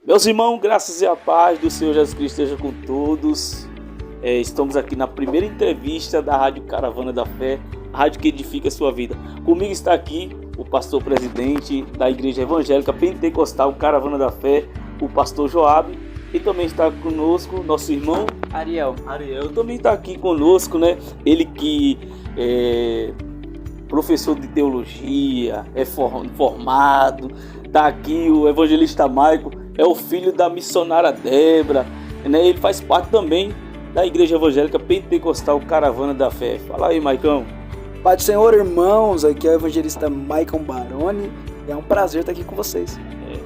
Meus irmãos, graças e a paz do Senhor Jesus Cristo esteja com todos. Estamos aqui na primeira entrevista da Rádio Caravana da Fé, a rádio que edifica a sua vida. Comigo está aqui o pastor presidente da Igreja Evangélica Pentecostal Caravana da Fé, o pastor Joab, e também está conosco nosso irmão Ariel também está aqui conosco, né? Ele que é professor de teologia, é formado. Está aqui o evangelista Maico, é o filho da missionária Débora, né? Ele faz parte também da Igreja Evangélica Pentecostal Caravana da Fé. Fala aí, Maicão. Pai do Senhor, irmãos, aqui é o evangelista Maicon Baroni. É um prazer estar aqui com vocês.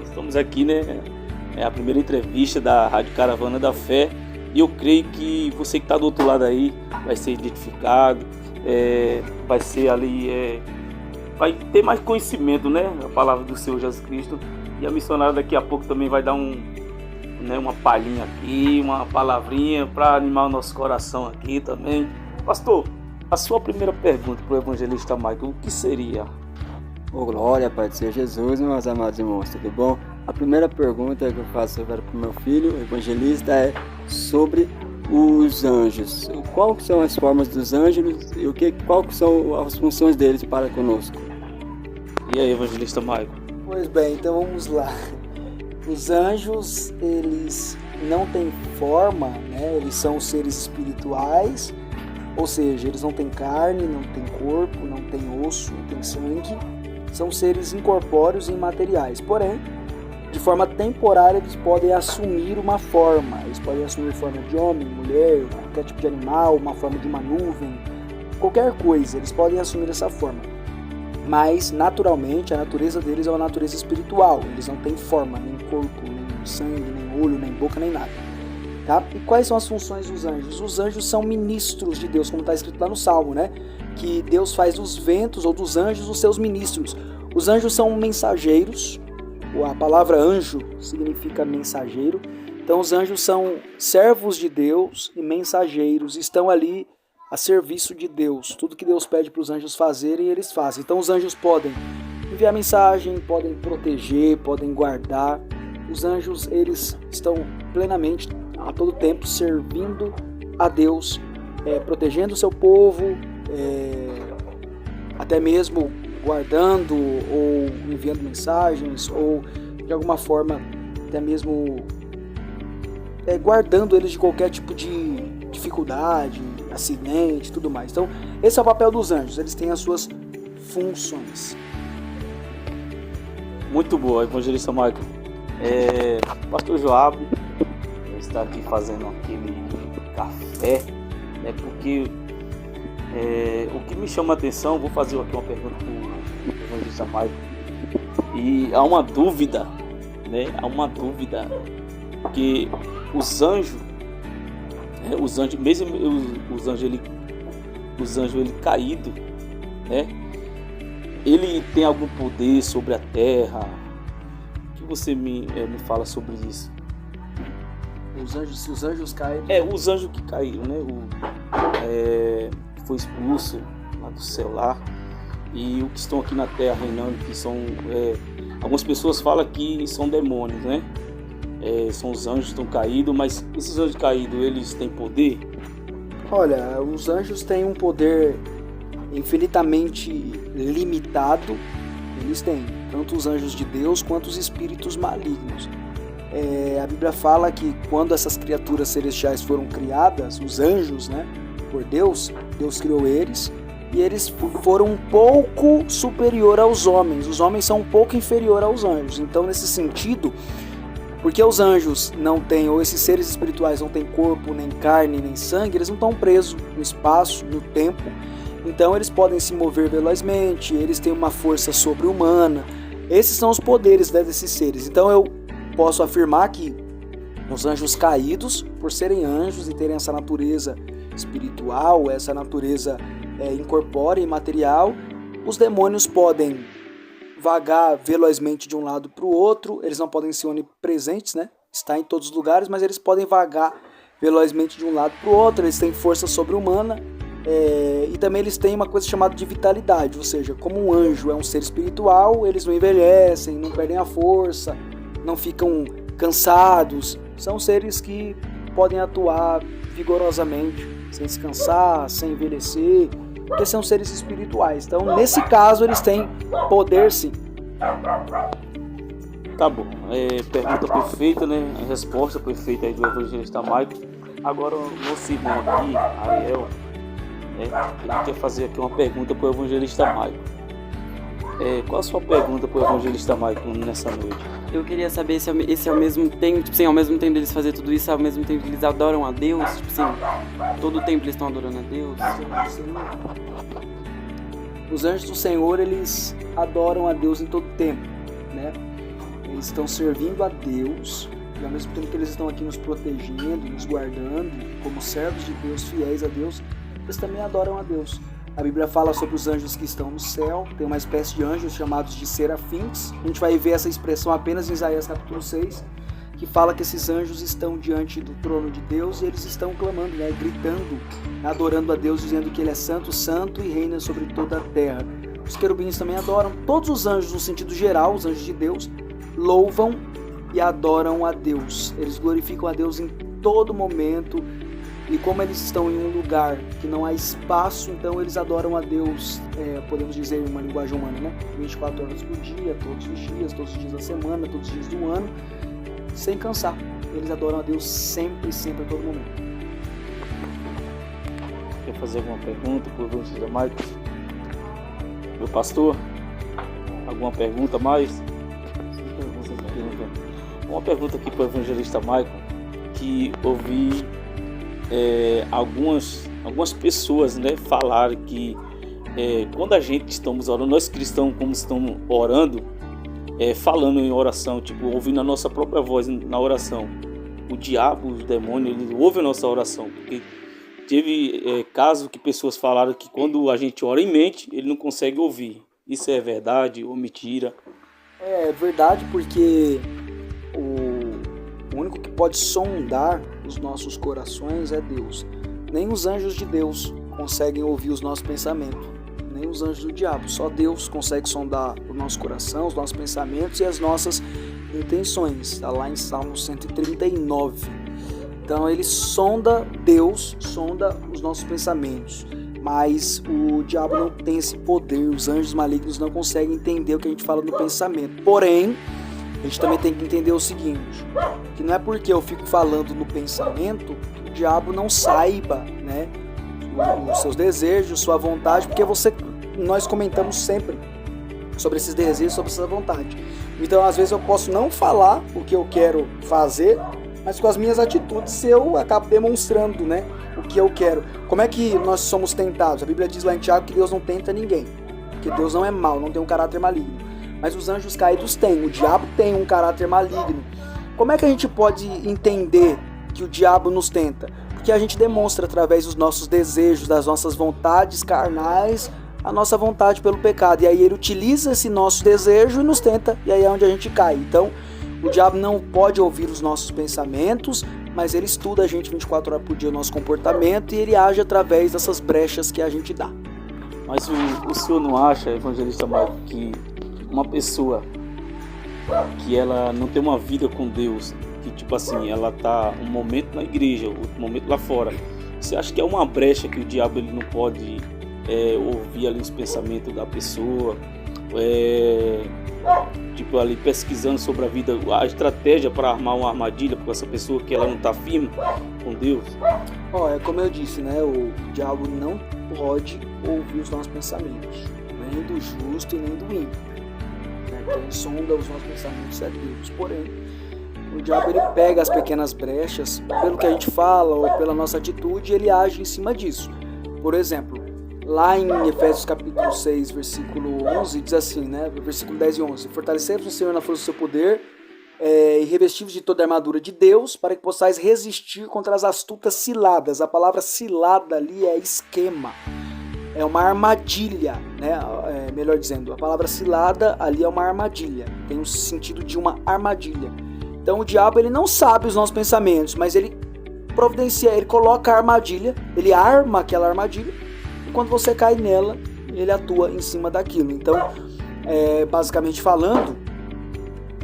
Estamos aqui, né? É a primeira entrevista da Rádio Caravana da Fé. E eu creio que você que está do outro lado aí vai ser identificado, vai ser ali, vai ter mais conhecimento, né? A palavra do Senhor Jesus Cristo. E a missionária daqui a pouco também vai dar uma palhinha aqui, uma palavrinha para animar o nosso coração aqui também. Pastor, a sua primeira pergunta para o evangelista Michael, o que seria? Glória, Pai do Senhor Jesus, meus amados irmãos, tudo bom? A primeira pergunta que eu faço para o meu filho, o evangelista, é sobre os anjos. Quais são as formas dos anjos e quais são as funções deles para conosco? E aí, evangelista Michael? Pois bem, então vamos lá. Os anjos, eles não têm forma, né? Eles são seres espirituais, ou seja, eles não têm carne, não têm corpo, não têm osso, não têm sangue. São seres incorpóreos e imateriais. Porém, de forma temporária, eles podem assumir uma forma. Eles podem assumir forma de homem, mulher, qualquer tipo de animal, uma forma de uma nuvem, qualquer coisa. Eles podem assumir essa forma. Mas, naturalmente, a natureza deles é uma natureza espiritual. Eles não têm forma, nem corpo, nem sangue, nem olho, nem boca, nem nada. Tá? E quais são as funções dos anjos? Os anjos são ministros de Deus, como está escrito lá no Salmo, né? Que Deus faz dos ventos ou dos anjos os seus ministros. Os anjos são mensageiros. A palavra anjo significa mensageiro. Então os anjos são servos de Deus e mensageiros. Estão ali a serviço de Deus. Tudo que Deus pede para os anjos fazerem, eles fazem. Então os anjos podem enviar mensagem, podem proteger, podem guardar. Os anjos, eles estão plenamente, a todo tempo, servindo a Deus, protegendo o seu povo, até mesmo guardando ou enviando mensagens, ou de alguma forma até mesmo guardando eles de qualquer tipo de dificuldade, acidente, tudo mais. Então esse é o papel dos anjos, eles têm as suas funções. Muito boa, evangelista Michael. Pastor Joab está aqui fazendo aquele café, né? Porque o que me chama a atenção, vou fazer aqui uma pergunta para o evangelista Michael, e há uma dúvida, né? Que os anjos, mesmo os anjos ele caído, né? Ele tem algum poder sobre a terra? O que você me fala sobre isso? Se os anjos caem... Os anjos que caíram, né? Foi expulso lá do céu lá, e o que estão aqui na terra reinando, que são algumas pessoas falam que são demônios, né? São os anjos que estão caídos, mas esses anjos caídos, eles têm poder? Olha, os anjos têm um poder infinitamente limitado. Eles têm tanto os anjos de Deus quanto os espíritos malignos. A Bíblia fala que quando essas criaturas celestiais foram criadas, os anjos, né, por Deus criou eles, e eles foram um pouco superior aos homens. Os homens são um pouco inferior aos anjos. Então, nesse sentido, porque os anjos não têm, ou esses seres espirituais não têm corpo, nem carne, nem sangue, eles não estão presos no espaço, no tempo. Então, eles podem se mover velozmente, eles têm uma força sobre-humana. Esses são os poderes, né, desses seres. Então, eu posso afirmar que os anjos caídos, por serem anjos e terem essa natureza espiritual, essa natureza incorpórea e material, os demônios podem vagar velozmente de um lado para o outro. Eles não podem ser onipresentes, né? Está em todos os lugares, mas eles podem vagar velozmente de um lado para o outro. Eles têm força sobre-humana, e também eles têm uma coisa chamada de vitalidade, ou seja, como um anjo é um ser espiritual, eles não envelhecem, não perdem a força, não ficam cansados. São seres que podem atuar vigorosamente, sem descansar, sem envelhecer, porque são seres espirituais. Então, nesse caso, eles têm poder, sim. Tá bom, pergunta perfeita, né? A resposta perfeita aí do evangelista Michael. Agora, o nosso irmão aqui, Ariel, ele quer fazer aqui uma pergunta para o evangelista Michael. Qual a sua pergunta para o evangelista Michael nessa noite? Eu queria saber se esse ao mesmo tempo, tipo assim, ao mesmo tempo deles fazer tudo isso, ao mesmo tempo eles adoram a Deus, tipo assim, todo o tempo eles estão adorando a Deus. Os anjos do Senhor, eles adoram a Deus em todo tempo, né? Eles estão servindo a Deus, e ao mesmo tempo que eles estão aqui nos protegendo, nos guardando, como servos de Deus, fiéis a Deus, eles também adoram a Deus. A Bíblia fala sobre os anjos que estão no céu, tem uma espécie de anjos chamados de serafins. A gente vai ver essa expressão apenas em Isaías capítulo 6, que fala que esses anjos estão diante do trono de Deus e eles estão clamando, né, gritando, adorando a Deus, dizendo que Ele é santo, santo e reina sobre toda a terra. Os querubins também adoram. Todos os anjos, no sentido geral, os anjos de Deus, louvam e adoram a Deus. Eles glorificam a Deus em todo momento. E como eles estão em um lugar que não há espaço, então eles adoram a Deus, podemos dizer em uma linguagem humana, né? 24 horas por dia, todos os dias da semana, todos os dias do ano, sem cansar. Eles adoram a Deus sempre, sempre, a todo momento. Quer fazer alguma pergunta para o evangelista Michael? Meu pastor? Alguma pergunta mais? Uma pergunta aqui para o evangelista Michael, que ouvi algumas pessoas, né, falaram que quando a gente estamos orando, nós cristãos, como estamos orando, falando em oração, tipo, ouvindo a nossa própria voz na oração, o diabo, os demônios, eles ouvem a nossa oração, porque teve casos que pessoas falaram que quando a gente ora em mente, ele não consegue ouvir. Isso é verdade ou mentira? É verdade, porque o único que pode sondar os nossos corações é Deus. Nem os anjos de Deus conseguem ouvir os nossos pensamentos, nem os anjos do diabo. Só Deus consegue sondar o nosso coração, os nossos pensamentos e as nossas intenções. Está lá em Salmo 139. Então ele sonda, Deus sonda os nossos pensamentos, mas o diabo não tem esse poder. Os anjos malignos não conseguem entender o que a gente fala no pensamento. Porém, a gente também tem que entender o seguinte, que não é porque eu fico falando no pensamento que o diabo não saiba, né, os seus desejos, sua vontade, porque nós comentamos sempre sobre esses desejos, sobre essa vontade. Então, às vezes eu posso não falar o que eu quero fazer, mas com as minhas atitudes eu acabo demonstrando, né, o que eu quero. Como é que nós somos tentados? A Bíblia diz lá em Tiago que Deus não tenta ninguém, porque Deus não é mau, não tem um caráter maligno. Mas os anjos caídos têm, o diabo tem um caráter maligno. Como é que a gente pode entender que o diabo nos tenta? Porque a gente demonstra através dos nossos desejos, das nossas vontades carnais, a nossa vontade pelo pecado. E aí ele utiliza esse nosso desejo e nos tenta, e aí é onde a gente cai. Então, o diabo não pode ouvir os nossos pensamentos, mas ele estuda a gente 24 horas por dia, o nosso comportamento, e ele age através dessas brechas que a gente dá. Mas o senhor não acha, evangelista Michael, que uma pessoa que ela não tem uma vida com Deus, que tipo assim, ela tá um momento na igreja, outro momento lá fora, você acha que é uma brecha que o diabo ele não pode ouvir ali os pensamentos da pessoa, tipo ali pesquisando sobre a vida, a estratégia para armar uma armadilha para essa pessoa que ela não tá firme com Deus? Como eu disse, né, o diabo não pode ouvir os nossos pensamentos, nem do justo e nem do ímpio. Quem sonda os nossos pensamentos é Deus. Porém, o diabo ele pega as pequenas brechas, pelo que a gente fala ou pela nossa atitude, ele age em cima disso. Por exemplo, lá em Efésios capítulo 6, versículo 11, diz assim, né, versículo 10 e 11: Fortalecei-vos no Senhor na força do seu poder e revestivos de toda a armadura de Deus, para que possais resistir contra as astutas ciladas. A palavra cilada ali é esquema. É uma armadilha, né? Melhor dizendo, a palavra cilada ali é uma armadilha, tem o sentido de uma armadilha. Então o diabo ele não sabe os nossos pensamentos, mas ele providencia, ele coloca a armadilha, ele arma aquela armadilha, e quando você cai nela, ele atua em cima daquilo. Então, basicamente falando,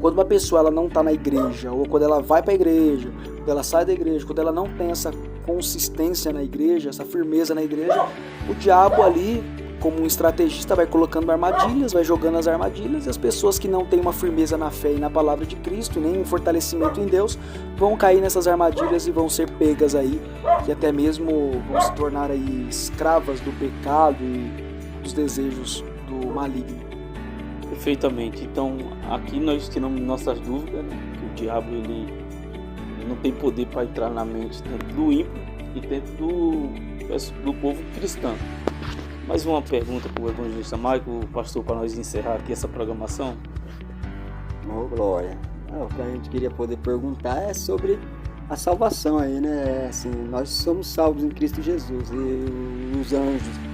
Quando uma pessoa ela não está na igreja, ou quando ela vai para a igreja, quando ela sai da igreja, quando ela não tem essa consistência na igreja, essa firmeza na igreja, o diabo ali, como um estrategista, vai colocando armadilhas, vai jogando as armadilhas, e as pessoas que não têm uma firmeza na fé e na palavra de Cristo, nem um fortalecimento em Deus, vão cair nessas armadilhas e vão ser pegas aí, que até mesmo vão se tornar aí escravas do pecado e dos desejos do maligno. Perfeitamente. Então, aqui nós tiramos nossas dúvidas, né? Que o diabo ele não tem poder para entrar na mente tanto do ímpio e dentro do povo cristão. Mais uma pergunta para o evangelista Michael, pastor, para nós encerrar aqui essa programação. Oh, glória. O que a gente queria poder perguntar é sobre a salvação aí, né? Assim, nós somos salvos em Cristo Jesus, e os anjos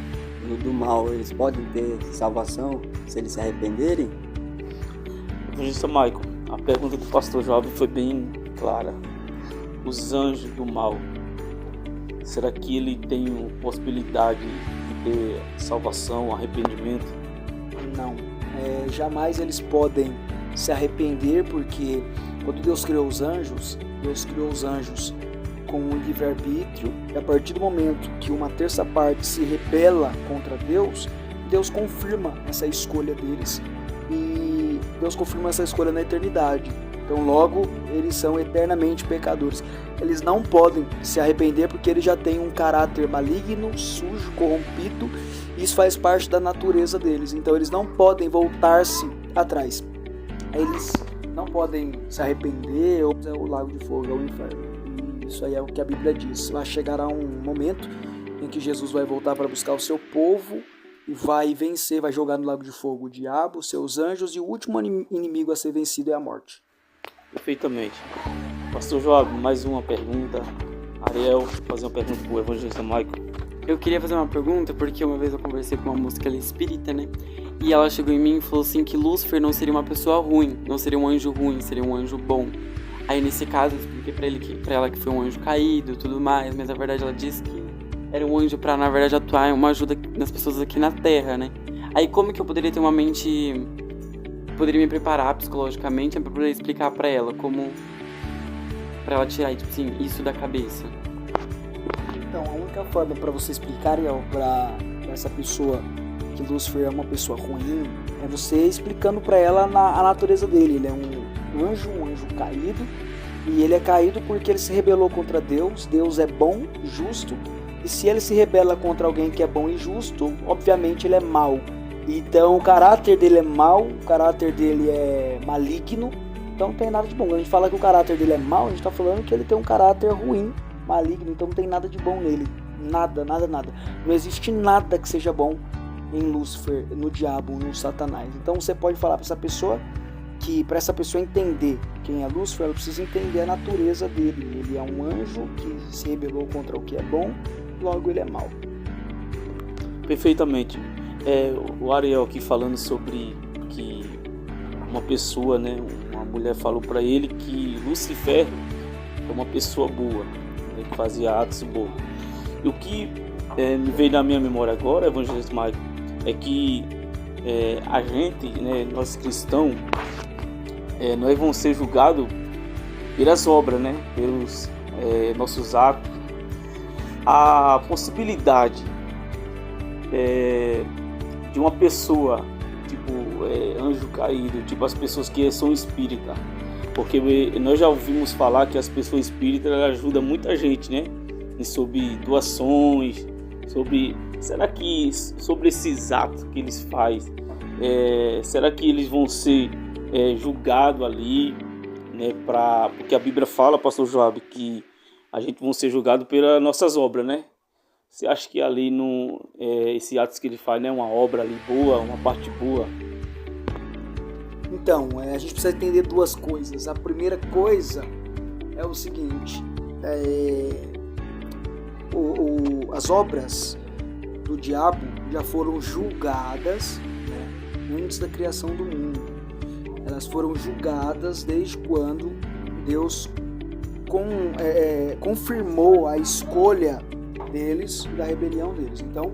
do mal, eles podem ter salvação se eles se arrependerem? Evangelista Michael, a pergunta do pastor Jovem foi bem clara. Os anjos do mal, será que ele tem possibilidade de ter salvação, arrependimento? Não, jamais eles podem se arrepender, porque quando Deus criou os anjos com um livre-arbítrio, e a partir do momento que uma terça parte se rebela contra Deus, Deus confirma essa escolha deles, e Deus confirma essa escolha na eternidade. Então logo eles são eternamente pecadores. Eles não podem se arrepender porque eles já têm um caráter maligno, sujo, corrompido. Isso faz parte da natureza deles. Então eles não podem voltar-se atrás. Eles não podem se arrepender ou o lago de fogo, ou o inferno. Isso aí é o que a Bíblia diz. Vai chegar um momento em que Jesus vai voltar para buscar o seu povo e vai vencer, vai jogar no lago de fogo o diabo, seus anjos, e o último inimigo a ser vencido é a morte. Perfeitamente. Pastor Joab, mais uma pergunta. Ariel, fazer uma pergunta para o evangelista Michael. Eu queria fazer uma pergunta porque uma vez eu conversei com uma moça que ela é espírita, né? E ela chegou em mim e falou assim que Lúcifer não seria uma pessoa ruim, não seria um anjo ruim, seria um anjo bom. Aí nesse caso eu expliquei pra ela que foi um anjo caído e tudo mais, mas na verdade ela disse que era um anjo pra, na verdade, atuar uma ajuda nas pessoas aqui na Terra, né? Aí como que eu poderia ter uma mente... poderia me preparar psicologicamente para poder explicar pra ela como... pra ela tirar, tipo assim, isso da cabeça? Então, a única forma para você explicar para essa pessoa que Lúcifer é uma pessoa ruim é você explicando para ela a natureza dele. Ele é um anjo caído, e ele é caído porque ele se rebelou contra Deus. Deus é bom, justo, e se ele se rebela contra alguém que é bom e justo, obviamente ele é mau. Então o caráter dele é mau, o caráter dele é maligno, então não tem nada de bom. Quando a gente fala que o caráter dele é mau, a gente está falando que ele tem um caráter ruim, maligno, então não tem nada de bom nele. Nada. Não existe nada que seja bom em Lúcifer, no diabo, no Satanás. Então você pode falar para essa pessoa que, para essa pessoa entender quem é Lúcifer, ela precisa entender a natureza dele. Ele é um anjo que se rebelou contra o que é bom, logo ele é mau. Perfeitamente. O Ariel aqui falando sobre que uma pessoa, né, uma mulher falou para ele que Lúcifer é uma pessoa boa, né, que fazia atos bons. E o que me veio na minha memória agora, evangelista Michael, é que a gente, né, nós cristãos, nós vamos ser julgados pelas obras, né, pelos nossos atos. A possibilidade de uma pessoa, tipo anjo caído, tipo as pessoas que são espíritas, porque nós já ouvimos falar que as pessoas espíritas ajudam muita gente, né, sobre doações, será que sobre esses atos que eles fazem, será que eles vão ser julgados ali, né, porque a Bíblia fala, pastor Joab, que a gente vai ser julgado pelas nossas obras, né? Você acha que ali esse ato que ele faz, né, uma obra ali boa, uma parte boa? Então, a gente precisa entender duas coisas. A primeira coisa é o seguinte: as obras do diabo já foram julgadas, né, antes da criação do mundo. Elas foram julgadas desde quando Deus confirmou a escolha deles e da rebelião deles. Então,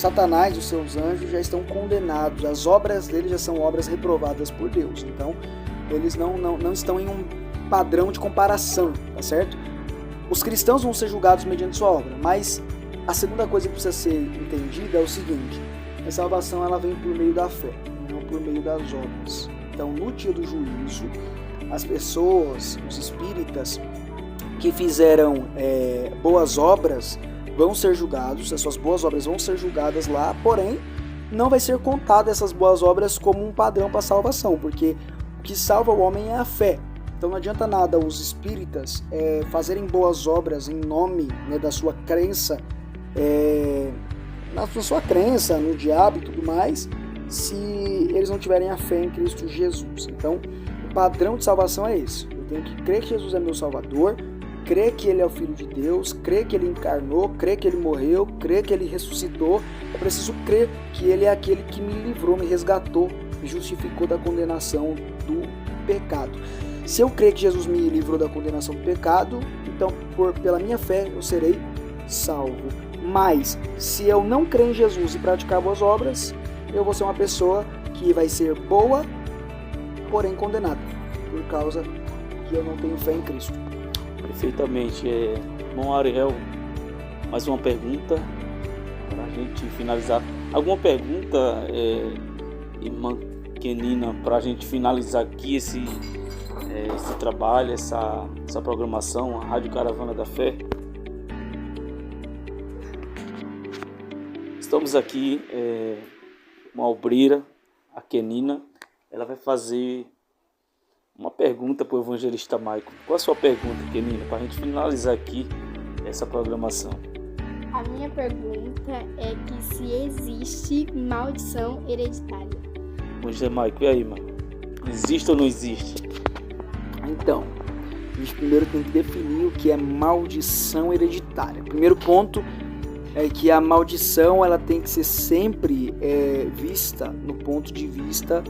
Satanás e os seus anjos já estão condenados, as obras dele já são obras reprovadas por Deus, então eles não estão em um padrão de comparação, tá certo? Os cristãos vão ser julgados mediante sua obra, mas a segunda coisa que precisa ser entendida é o seguinte: a salvação ela vem por meio da fé, não por meio das obras. Então, no dia do juízo, as pessoas, os espíritas que fizeram boas obras vão ser julgados, as suas boas obras vão ser julgadas lá, porém, não vai ser contada essas boas obras como um padrão para a salvação, porque o que salva o homem é a fé. Então não adianta nada os espíritas fazerem boas obras em nome, né, da sua crença, na sua crença no diabo e tudo mais, se eles não tiverem a fé em Cristo Jesus. Então o padrão de salvação é esse: eu tenho que crer que Jesus é meu Salvador, crer que Ele é o Filho de Deus, crer que Ele encarnou, crer que Ele morreu, crer que Ele ressuscitou. Eu preciso crer que Ele é aquele que me livrou, me resgatou, me justificou da condenação do pecado. Se eu crer que Jesus me livrou da condenação do pecado, então pela minha fé eu serei salvo. Mas se eu não crer em Jesus e praticar boas obras, eu vou ser uma pessoa que vai ser boa, porém condenada, por causa que eu não tenho fé em Cristo. Perfeitamente. Bom, Ariel, mais uma pergunta para a gente finalizar. Alguma pergunta, irmã Kenina, para a gente finalizar aqui esse trabalho, essa programação, a Rádio Caravana da Fé? Estamos aqui com a obreira, a Kenina. Ela vai fazer uma pergunta para o evangelista Maico. Qual a sua pergunta, Kenina, para a gente finalizar aqui essa programação? A minha pergunta é que se existe maldição hereditária. Evangelista Maico, e aí, mano? Existe ou não existe? Então, a gente primeiro tem que definir o que é maldição hereditária. O primeiro ponto é que a maldição ela tem que ser sempre vista no ponto de vista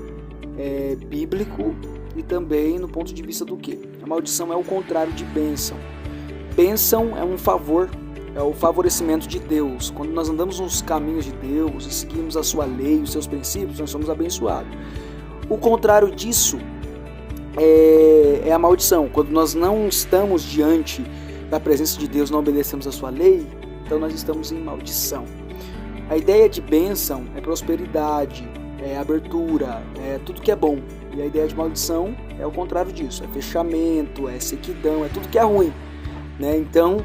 bíblico e também no ponto de vista do quê? A maldição é o contrário de bênção. Bênção é um favor, é o favorecimento de Deus. Quando nós andamos nos caminhos de Deus e seguimos a sua lei, os seus princípios, nós somos abençoados. O contrário disso é a maldição. Quando nós não estamos diante da presença de Deus, não obedecemos a sua lei, então nós estamos em maldição. A ideia de bênção é prosperidade, é abertura, é tudo que é bom. E a ideia de maldição é o contrário disso, é fechamento, é sequidão, é tudo que é ruim, né? Então,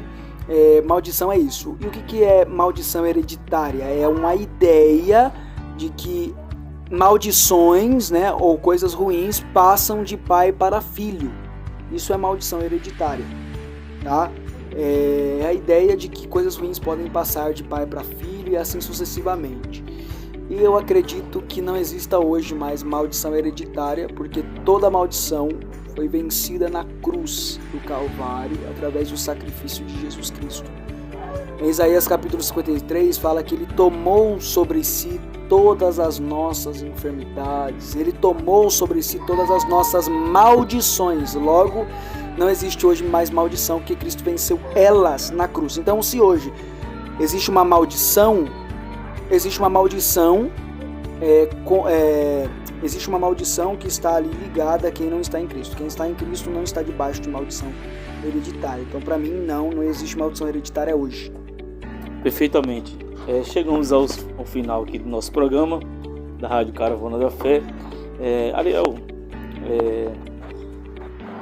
maldição é isso. E o que é maldição hereditária? É uma ideia de que maldições, né, ou coisas ruins passam de pai para filho. Isso é maldição hereditária, tá? É a ideia de que coisas ruins podem passar de pai para filho e assim sucessivamente. E eu acredito que não exista hoje mais maldição hereditária, porque toda maldição foi vencida na cruz do Calvário através do sacrifício de Jesus Cristo. Em Isaías capítulo 53 fala que Ele tomou sobre si todas as nossas enfermidades, Ele tomou sobre si todas as nossas maldições. Logo, não existe hoje mais maldição, porque Cristo venceu elas na cruz. Então, se hoje existe uma maldição, existe uma maldição que está ali ligada a quem não está em Cristo. Quem está em Cristo não está debaixo de maldição hereditária. Então, para mim, não existe maldição hereditária hoje. Perfeitamente. Chegamos ao final aqui do nosso programa da Rádio Caravana da Fé. Ariel,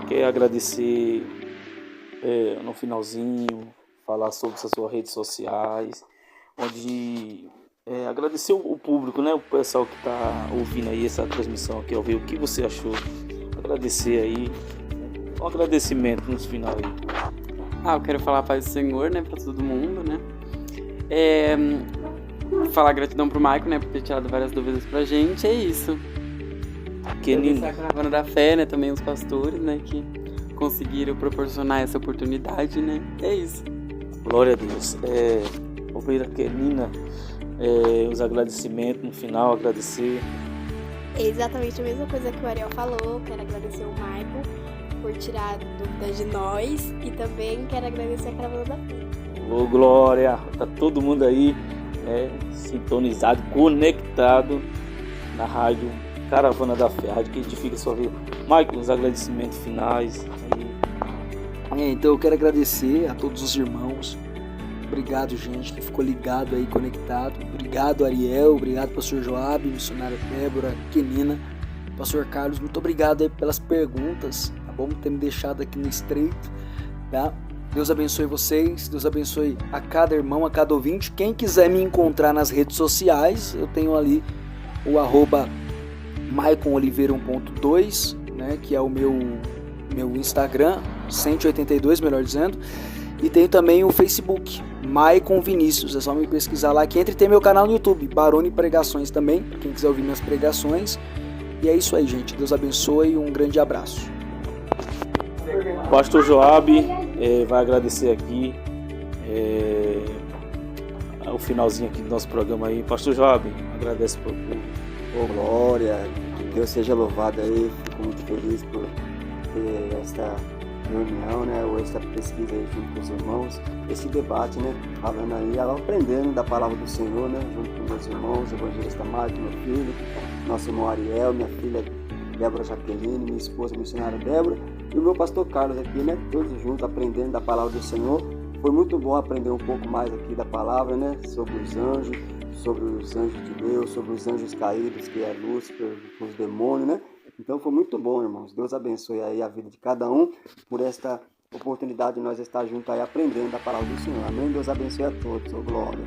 quer agradecer no finalzinho, falar sobre as suas redes sociais, onde agradecer o público, né, o pessoal que está ouvindo aí essa transmissão aqui, ouvir o que você achou, agradecer aí, um agradecimento no final aí. Eu quero falar a paz do Senhor, né, para todo mundo, né, falar gratidão pro Maico, né, por ter tirado várias dúvidas pra gente, é isso. Kenina. A Caravana da Fé, né, também os pastores, né, que conseguiram proporcionar essa oportunidade, né, é isso. Glória a Deus. Obreira Kenina, os agradecimentos no final, agradecer. É exatamente a mesma coisa que o Ariel falou. Quero agradecer o Maico por tirar dúvidas de nós e também quero agradecer a Caravana da Fé. Ô, Glória, tá todo mundo aí sintonizado, conectado na rádio Caravana da Fé, a rádio que edifica a sua vida. Michael, os agradecimentos finais. Então eu quero agradecer a todos os irmãos. Obrigado, gente, que ficou ligado aí, conectado. Obrigado, Ariel. Obrigado, pastor Joab, missionária Débora, Kenina, pastor Carlos. Muito obrigado aí pelas perguntas, tá bom? Ter me deixado aqui no estreito, tá? Deus abençoe vocês, Deus abençoe a cada irmão, a cada ouvinte. Quem quiser me encontrar nas redes sociais, eu tenho ali o @MaiconOliveira1.2, né, que é o meu Instagram, 182, melhor dizendo. E tem também o Facebook, Maicon Vinícius, é só me pesquisar lá que entra, e tem meu canal no YouTube, Barone Pregações também, pra quem quiser ouvir minhas pregações. E é isso aí, gente, Deus abençoe e um grande abraço. Pastor Joab vai agradecer aqui o finalzinho aqui do nosso programa aí. Pastor Joab, agradece por glória, que Deus seja louvado aí. Fico muito feliz por ter esta reunião, né, ou esta pesquisa aí junto com os irmãos, esse debate, né, falando aí, aprendendo da palavra do Senhor, né, junto com meus irmãos, o evangelista Marcos, meu filho, nosso irmão Ariel, minha filha Débora Jaqueline, minha esposa missionária Débora, e o meu pastor Carlos aqui, né, todos juntos aprendendo da palavra do Senhor. Foi muito bom aprender um pouco mais aqui da palavra, né, sobre os anjos de Deus, sobre os anjos caídos, que é Lúcifer, os demônios, né. Então foi muito bom, irmãos. Deus abençoe aí a vida de cada um por esta oportunidade de nós estar juntos aí aprendendo da palavra do Senhor. Amém? Deus abençoe a todos. Oh, glória.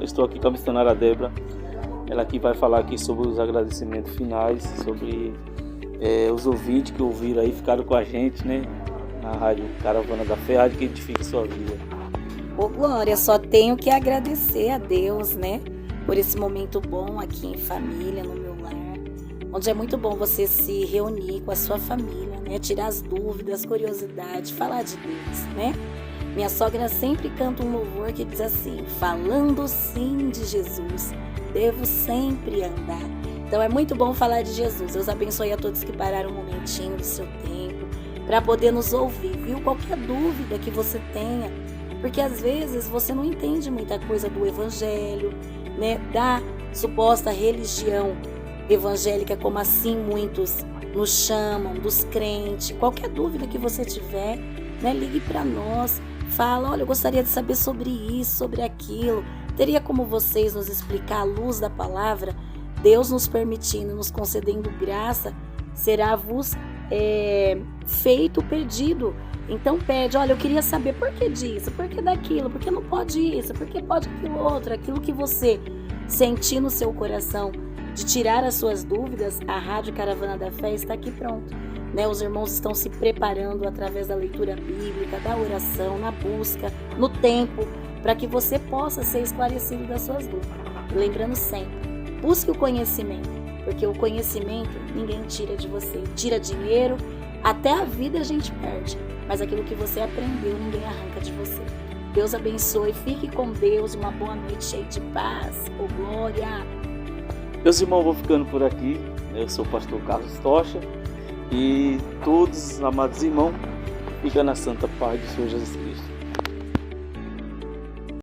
Estou aqui com a missionária Débora. Ela aqui vai falar aqui sobre os agradecimentos finais, sobre os ouvintes que ouviram aí, ficaram com a gente, né? Na rádio Caravana da Fé, rádio que edifica a sua vida. Ô, Glória, só tenho que agradecer a Deus, né? Por esse momento bom aqui em família, no meu lar, onde é muito bom você se reunir com a sua família, né? Tirar as dúvidas, curiosidades, falar de Deus, né? Minha sogra sempre canta um louvor que diz assim: falando sim de Jesus, devo sempre andar. Então é muito bom falar de Jesus. Deus abençoe a todos que pararam um momentinho do seu tempo para poder nos ouvir, viu? Qualquer dúvida que você tenha, porque às vezes você não entende muita coisa do Evangelho, né, da suposta religião evangélica, como assim muitos nos chamam, dos crentes. Qualquer dúvida que você tiver, né, ligue para nós, fala: olha, eu gostaria de saber sobre isso, sobre aquilo. Teria como vocês nos explicar à luz da palavra? Deus nos permitindo, nos concedendo graça, será-vos feito o pedido. Então pede: olha, eu queria saber por que disso, por que daquilo, por que não pode isso, por que pode aquilo outro. Aquilo que você sentir no seu coração de tirar as suas dúvidas, a Rádio Caravana da Fé está aqui pronto, né? Os irmãos estão se preparando através da leitura bíblica, da oração, na busca, no tempo, para que você possa ser esclarecido das suas dúvidas. E lembrando sempre, busque o conhecimento, porque o conhecimento ninguém tira de você. Tira dinheiro, até a vida a gente perde, mas aquilo que você aprendeu ninguém arranca de você. Deus abençoe, fique com Deus, uma boa noite cheia de paz. Oh, glória! Meus irmãos, vou ficando por aqui. Eu sou o pastor Carlos Tocha e todos, amados irmãos, fica na santa paz de Senhor Jesus Cristo.